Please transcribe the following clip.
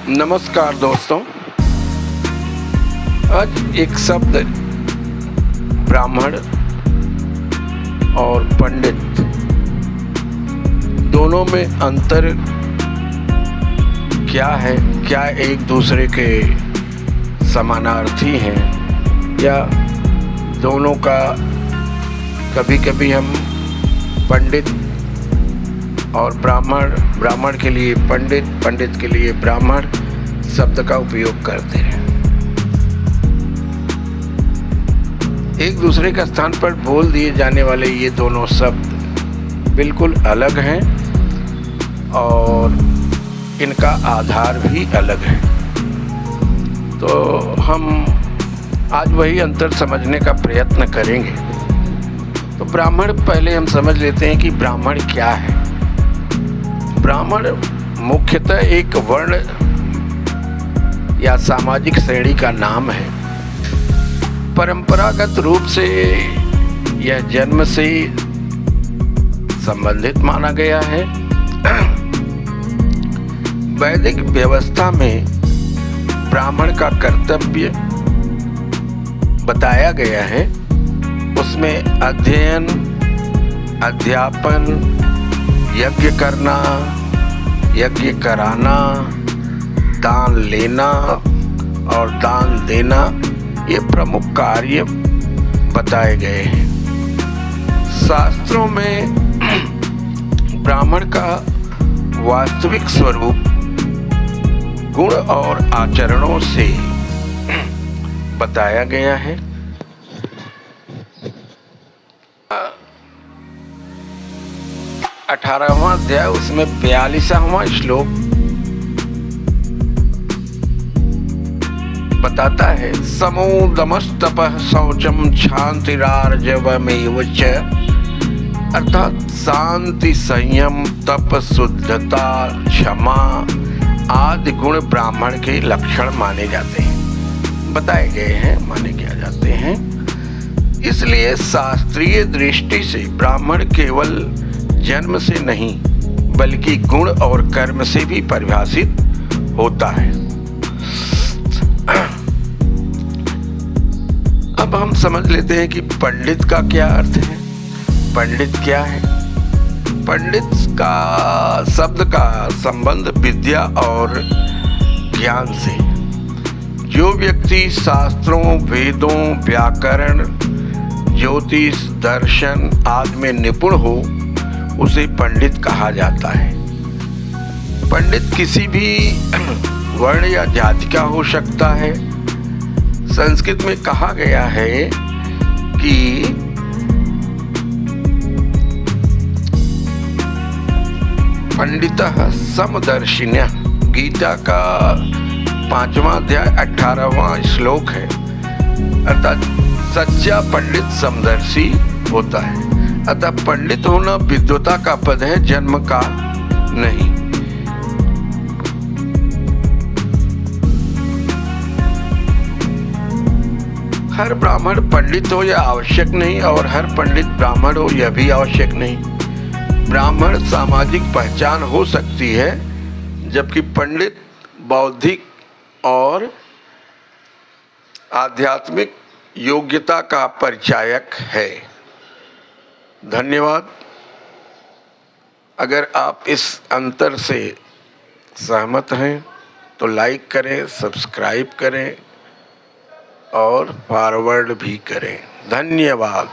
नमस्कार दोस्तों। आज एक शब्द ब्राह्मण और पंडित दोनों में अंतर क्या है? क्या एक दूसरे के समानार्थी हैं या दोनों का कभी कभी हम पंडित और ब्राह्मण के लिए पंडित, पंडित के लिए ब्राह्मण शब्द का उपयोग करते हैं। एक दूसरे का स्थान पर बोल दिए जाने वाले ये दोनों शब्द बिल्कुल अलग हैं और इनका आधार भी अलग है। तो हम आज वही अंतर समझने का प्रयत्न करेंगे। तो ब्राह्मण, पहले हम समझ लेते हैं कि ब्राह्मण क्या है। ब्राह्मण मुख्यतः एक वर्ण या सामाजिक श्रेणी का नाम है। परंपरागत रूप से यह जन्म से संबंधित माना गया है। वैदिक व्यवस्था में ब्राह्मण का कर्तव्य बताया गया है। उसमें अध्ययन, अध्यापन, यज्ञ करना, यज्ञ कराना, दान लेना और दान देना, ये प्रमुख कार्य बताए गए हैं। शास्त्रों में ब्राह्मण का वास्तविक स्वरूप गुण और आचरणों से बताया गया है। 18वां अध्याय, उसमें 42वां श्लोक बताता है, समोदमस्तपः शौचम क्षान्तिरार्जवमेव च, अर्थात शांति, संयम, तप, शुद्धता, क्षमा आदि गुण ब्राह्मण के लक्षण माने जाते हैं, बताए गए हैं, माने किया जाते हैं। इसलिए शास्त्रीय दृष्टि से ब्राह्मण केवल जन्म से नहीं बल्कि गुण और कर्म से भी परिभाषित होता है। अब हम समझ लेते हैं कि पंडित का क्या अर्थ है। पंडित क्या है? पंडित का शब्द का संबंध विद्या और ज्ञान से। जो व्यक्ति शास्त्रों, वेदों, व्याकरण, ज्योतिष, दर्शन आदि में निपुण हो उसे पंडित कहा जाता है। पंडित किसी भी वर्ण या जाति का हो सकता है। संस्कृत में कहा गया है कि पंडितः समदर्शिनः, गीता का 5वां अध्याय 18वां श्लोक है। अर्थात सच्चा पंडित समदर्शी होता है। अतः पंडित होना विद्वता का पद है, जन्म का नहीं। हर ब्राह्मण पंडित हो यह आवश्यक नहीं और हर पंडित ब्राह्मण हो यह भी आवश्यक नहीं। ब्राह्मण सामाजिक पहचान हो सकती है जबकि पंडित बौद्धिक और आध्यात्मिक योग्यता का परिचायक है। धन्यवाद। अगर आप इस अंतर से सहमत हैं तो लाइक करें, सब्सक्राइब करें और फॉरवर्ड भी करें। धन्यवाद।